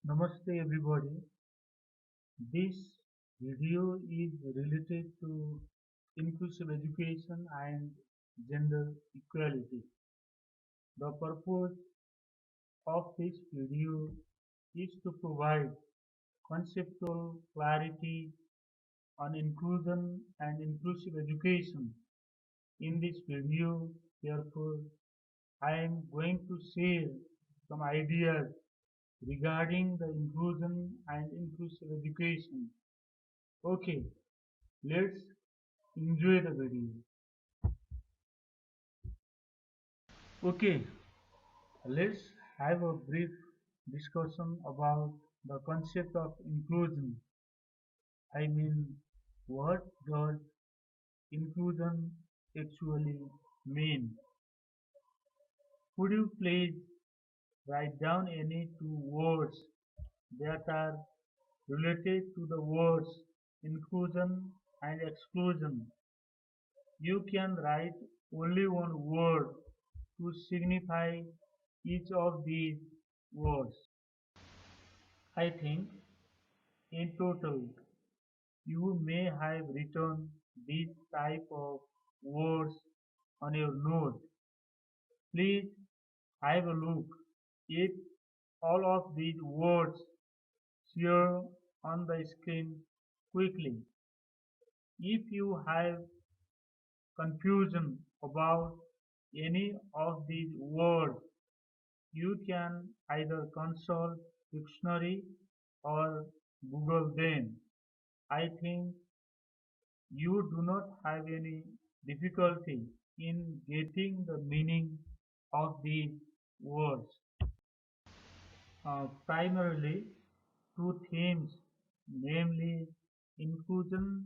Namaste everybody. This video is related to inclusive education and gender equality. The purpose of this video is to provide conceptual clarity on inclusion and inclusive education. In this video, therefore, I am going to share some ideas regarding the inclusion and inclusive education. Okay, let's enjoy the video. Okay, let's have a brief discussion about the concept of inclusion. I mean, what does inclusion actually mean? Could you please write down any two words that are related to the words inclusion and exclusion? You can write only one word to signify each of these words. I think in total you may have written these type of words on your note. Please have a look if all of these words share on the screen quickly. If you have confusion about any of these words, you can either consult dictionary or Google them. I think you do not have any difficulty in getting the meaning of these words. Primarily, two themes, namely inclusion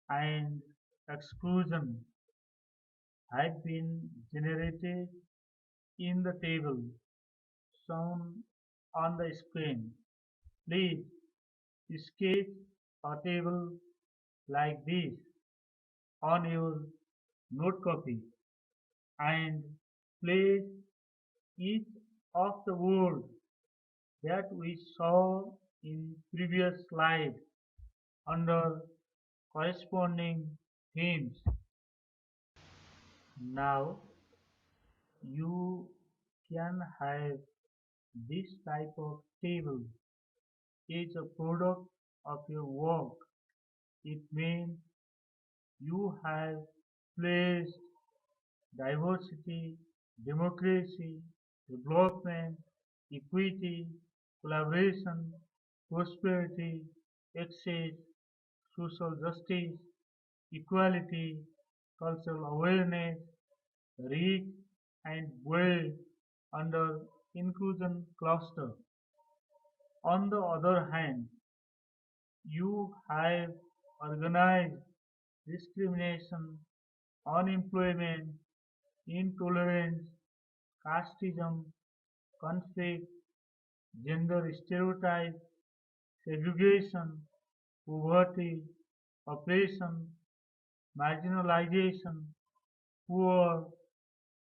and exclusion, have been generated in the table shown on the screen. Please sketch a table like this on your note copy and place each of the words that we saw in previous slide under corresponding themes. Now you can have this type of table is a product of your work. It means you have placed diversity, democracy, development, equity, collaboration, prosperity, access, social justice, equality, cultural awareness, reach and build under inclusion cluster. On the other hand, you have organized discrimination, unemployment, intolerance, casteism, conflict, gender stereotypes, segregation, poverty, oppression, marginalization, poor,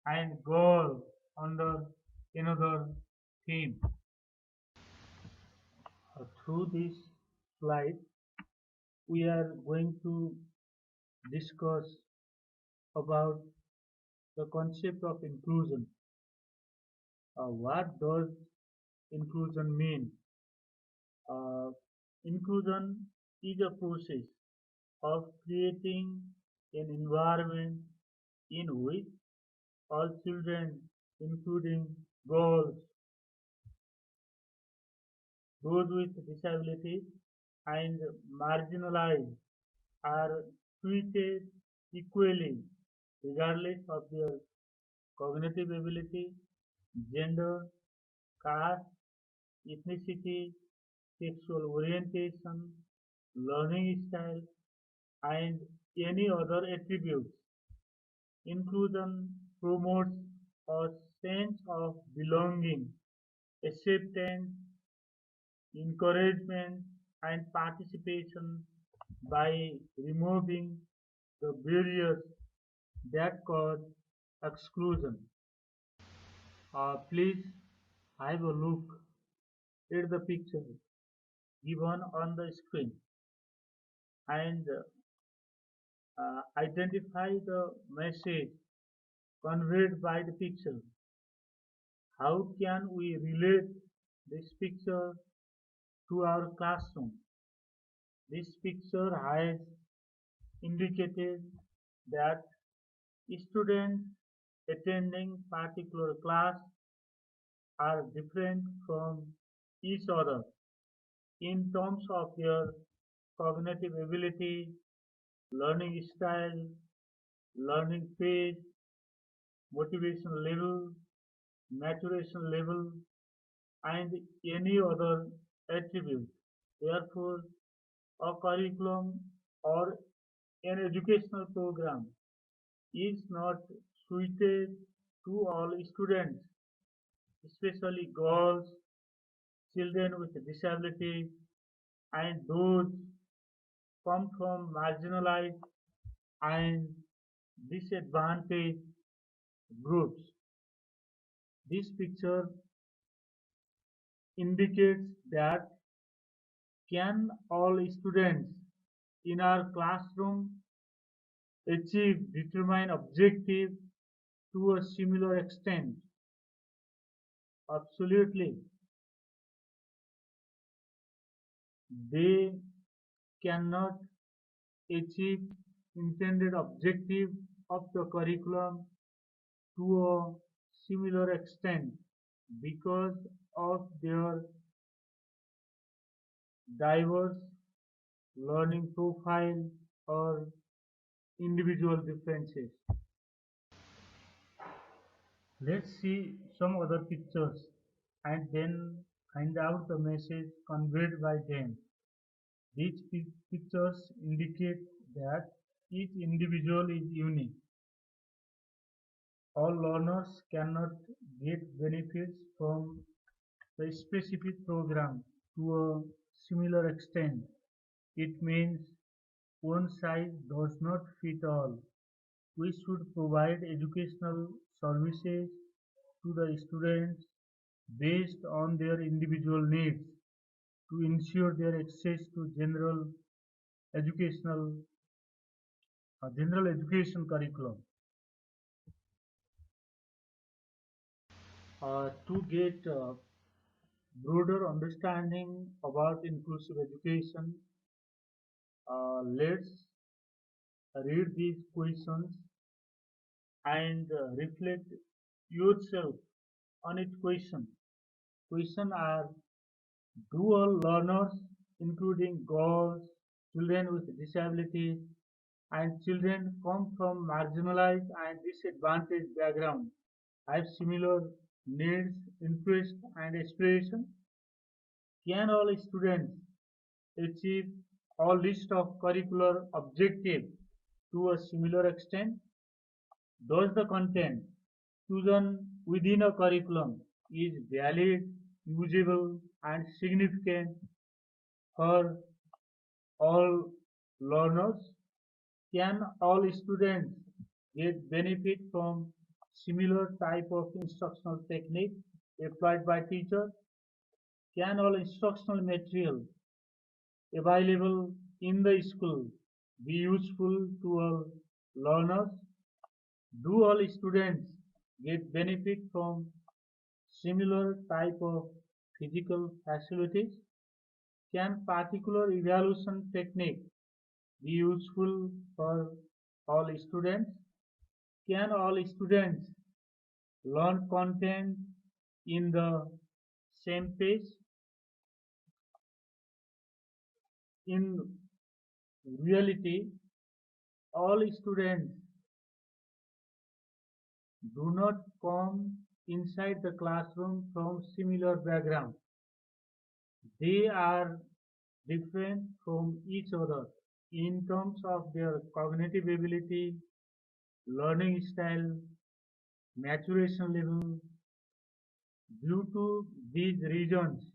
and girl under another theme. Through this slide, we are going to discuss about the concept of inclusion. What does inclusion mean? Uh, Inclusion is a process of creating an environment in which all children, including girls, those with disabilities, and marginalized, are treated equally regardless of their cognitive ability, gender, caste, ethnicity, sexual orientation, learning style, and any other attributes. Inclusion promotes a sense of belonging, acceptance, encouragement, and participation by removing the barriers that cause exclusion. Please have a look at the picture given on the screen and identify the message conveyed by the picture. How can we relate this picture to our classroom? This picture has indicated that students attending particular class are different from each other in terms of their cognitive ability, learning style, learning pace, motivation level, maturation level, and any other attribute. Therefore, a curriculum or an educational program is not suited to all students, especially girls, children with disabilities, and those come from marginalized and disadvantaged groups. This picture indicates that can all students in our classroom achieve determined objective to a similar extent? Absolutely. They cannot achieve intended objective of the curriculum to a similar extent because of their diverse learning profile or individual differences. Let's see some other pictures and then find out the message conveyed by them. These pictures indicate that each individual is unique. All learners cannot get benefits from the specific program to a similar extent. It means one size does not fit all. We should provide educational services to the students based on their individual needs to ensure their access to educational general education curriculum. To get broader understanding about inclusive education, let's read these questions and reflect yourself on each question. Questions are: do all learners, including girls, children with disabilities, and children come from marginalized and disadvantaged backgrounds, have similar needs, interests, and aspirations? Can all students achieve all list of curricular objectives to a similar extent? Does the content chosen within a curriculum is valid, usable, and significant for all learners? Can all students get benefit from similar type of instructional technique applied by teachers? Can all instructional material available in the school be useful to all learners? Do all students get benefit from similar type of physical facilities? Can particular evaluation technique be useful for all students? Can all students learn content in the same pace? In reality, all students do not come inside the classroom from similar background. They are different from each other in terms of their cognitive ability, learning style, maturation level. Due to these reasons,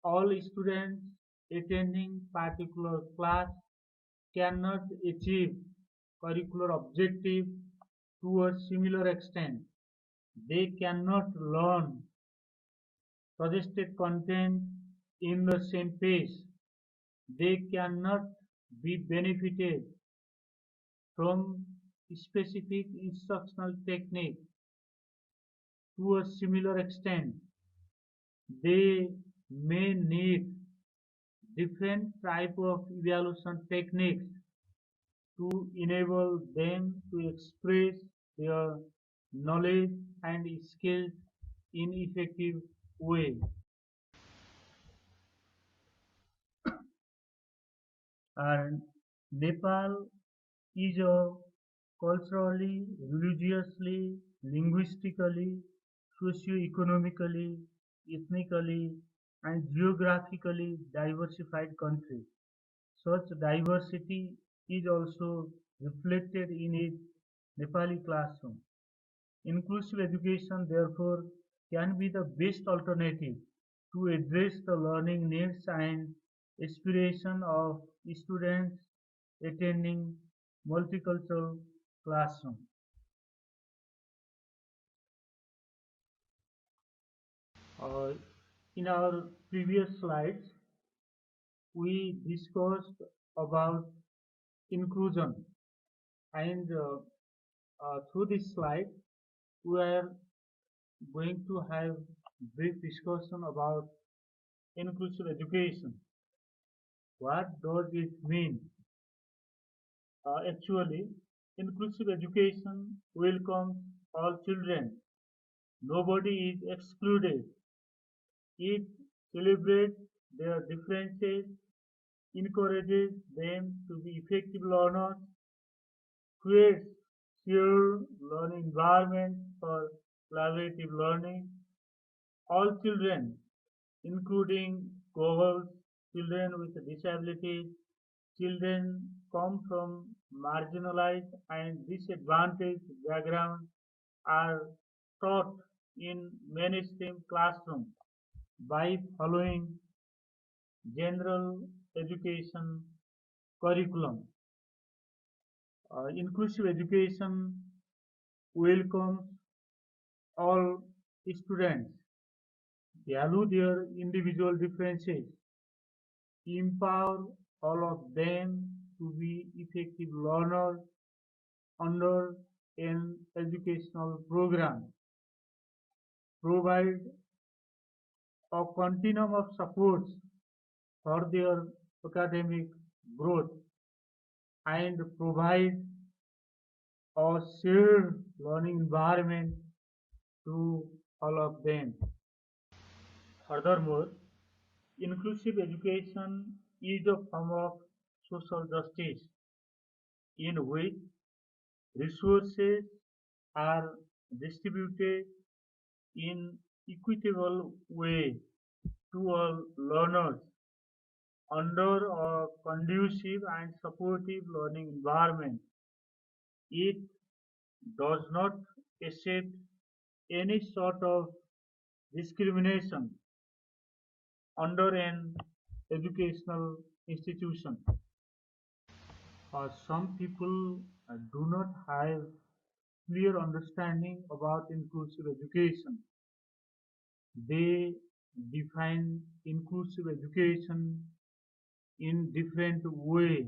all students attending particular class cannot achieve curricular objective to a similar extent. They cannot learn suggested content in the same pace. They cannot be benefited from specific instructional technique to a similar extent. They may need different type of evaluation techniques to enable them to express their knowledge and skills in effective way. And Nepal is a culturally, religiously, linguistically, socio-economically, ethnically, and geographically diversified country. Such diversity is also reflected in its Nepali classroom. Inclusive education, therefore, can be the best alternative to address the learning needs and aspiration of students attending multicultural classroom. Uh, in our previous slides, we discussed about inclusion, and through this slide, we are going to have brief discussion about inclusive education. What does it mean? Actually, inclusive education welcomes all children. Nobody is excluded. It celebrates their differences, encourages them to be effective learners, creates secure learning environments for collaborative learning. All children, including girls, children with disabilities, children come from marginalized and disadvantaged backgrounds are taught in mainstream classrooms by following general education curriculum. Inclusive education welcomes all students, value their individual differences, empower all of them to be effective learners under an educational program, provide a continuum of supports for their academic growth, and provide a shared learning environment to all of them. Furthermore, inclusive education is a form of social justice in which resources are distributed in equitable way to all learners under a conducive and supportive learning environment. It does not accept any sort of discrimination under an educational institution. Some people do not have clear understanding about inclusive education. They define inclusive education in different way.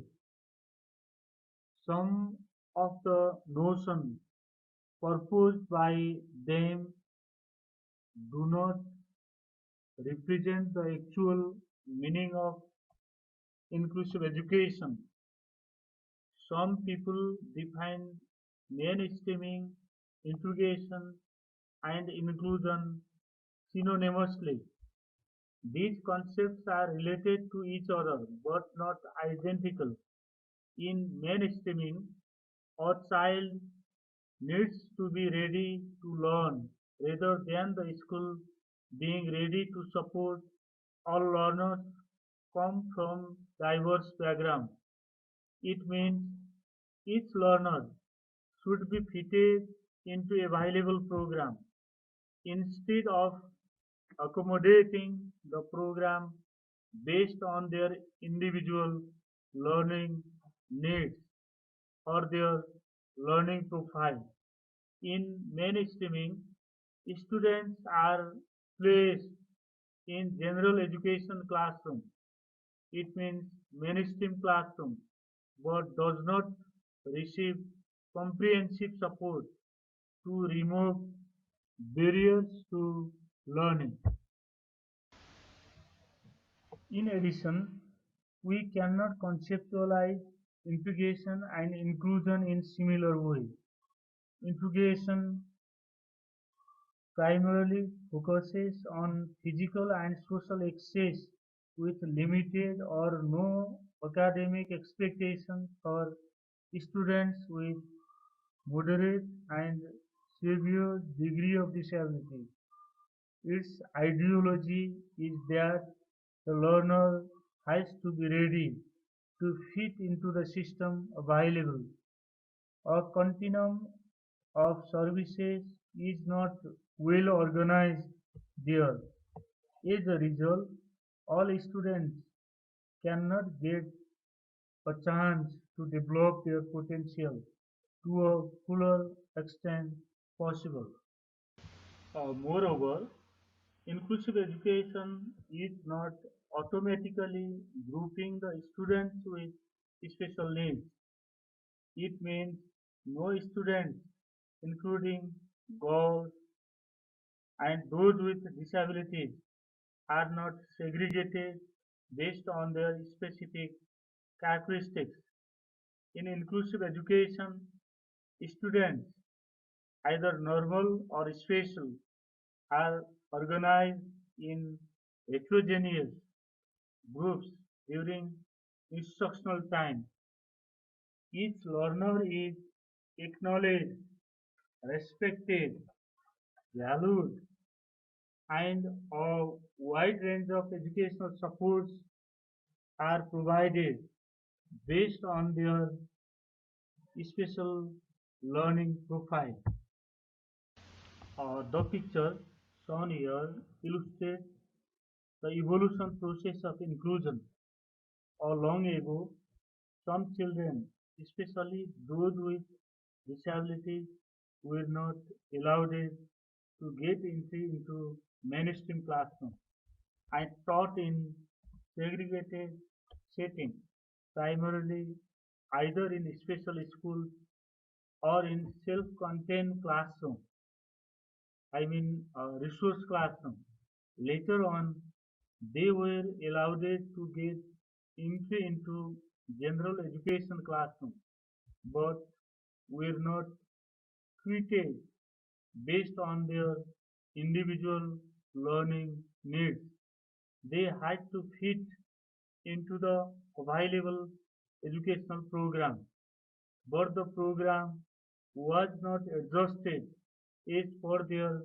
Some of the notions proposed by them do not represent the actual meaning of inclusive education. Some people define mainstreaming, integration, and inclusion synonymously. These concepts are related to each other but not identical. In mainstreaming, a child needs to be ready to learn rather than the school being ready to support all learners come from diverse backgrounds. It means each learner should be fitted into a available program instead of accommodating the program based on their individual learning needs or their learning profile. In mainstreaming, students are placed in general education classroom. It means mainstream classroom, but does not receive comprehensive support to remove barriers to learning. In addition, we cannot conceptualize integration and inclusion in similar way. Integration primarily focuses on physical and social access with limited or no academic expectations for students with moderate and severe degree of disability. Its ideology is that the learner has to be ready to fit into the system available. A continuum of services is not well organized there. As a result, all students cannot get a chance to develop their potential to a fuller extent possible. Moreover, inclusive education is not automatically grouping the students with special needs. It means no students, including girls and those with disabilities, are not segregated based on their specific characteristics. In inclusive education, students, either normal or special, are organized in heterogeneous groups during instructional time. Each learner is acknowledged, respected, valued, and a wide range of educational supports are provided based on their special learning profile. The picture shown here illustrates the evolution process of inclusion. Long ago, some children, especially those with disabilities, were not allowed to get entry into mainstream classroom and taught in segregated setting, primarily either in special schools or in self-contained classroom. Resource classroom. Later on, they were allowed to get entry into general education classroom, but were not treated based on their individual learning needs. They had to fit into the available educational program, but the program was not adjusted as per their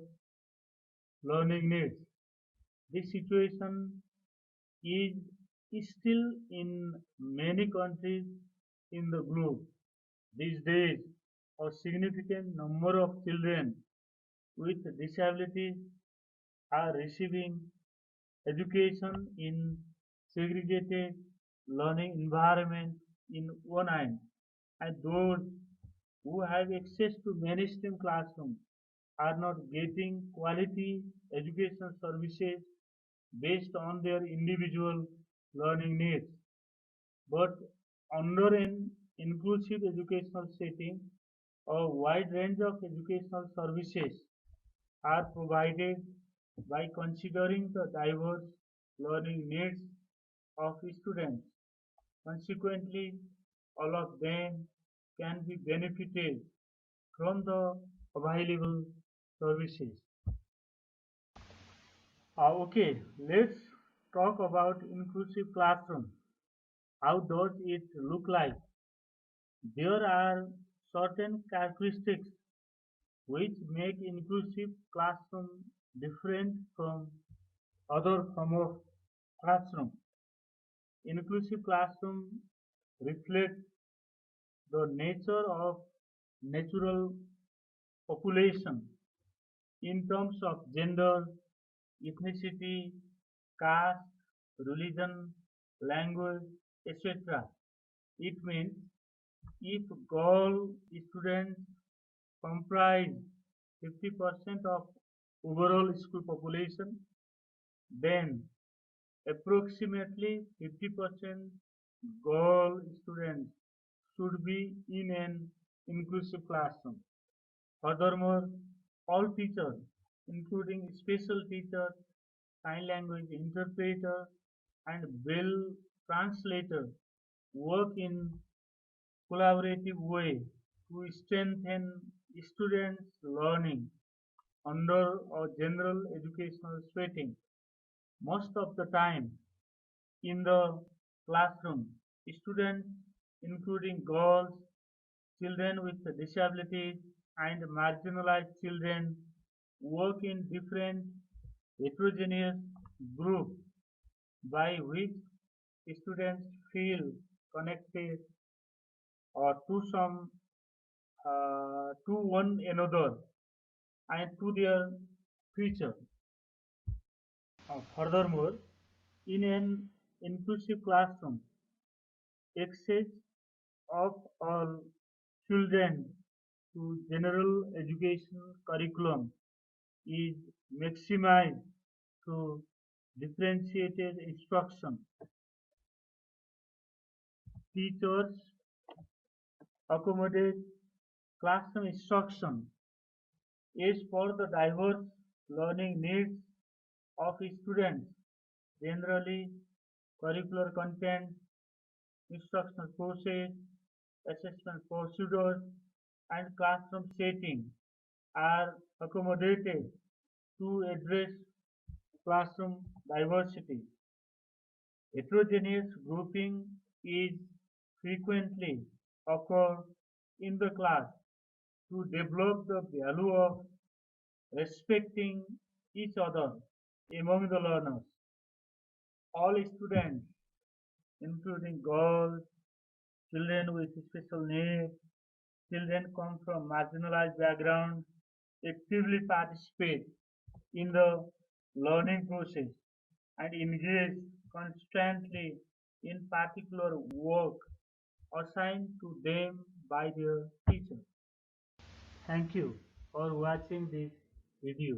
learning needs. This situation is still in many countries in the globe. These days, a significant number of children with disabilities are receiving education in segregated learning environment in one hand, and those who have access to mainstream classroom are not getting quality education services based on their individual learning needs. But under an inclusive educational setting, a wide range of educational services are provided by considering the diverse learning needs of students. Consequently, all of them can be benefited from the available services. Okay, let's talk about inclusive classroom. How does it look like? There are certain characteristics which make inclusive classroom different from other form of classroom. Inclusive classroom reflect the nature of natural population in terms of gender, ethnicity, caste, religion, language, etc. It means if girl students comprise 50% of overall school population, then approximately 50% girl students should be in an inclusive classroom. Furthermore, all teachers, including special teachers, sign language interpreter, and Braille translator, work in collaborative way to strengthen students' learning under a general educational setting. Most of the time in the classroom, students, including girls, children with disabilities, and marginalized children, work in different heterogeneous groups by which students feel connected to to one another and to their future. Furthermore, in an inclusive classroom, access of all children to general education curriculum is maximized through differentiated instruction. Teachers accommodate classroom instruction is for the diverse learning needs of students. Generally, curricular content, instructional process, assessment procedures, and classroom setting are accommodated to address classroom diversity. Heterogeneous grouping is frequently occur in the class to develop the value of respecting each other among the learners. All students, including girls, children with special needs, children come from marginalized backgrounds, actively participate in the learning process and engage constantly in particular work assigned to them by their teacher. Thank you for watching this video.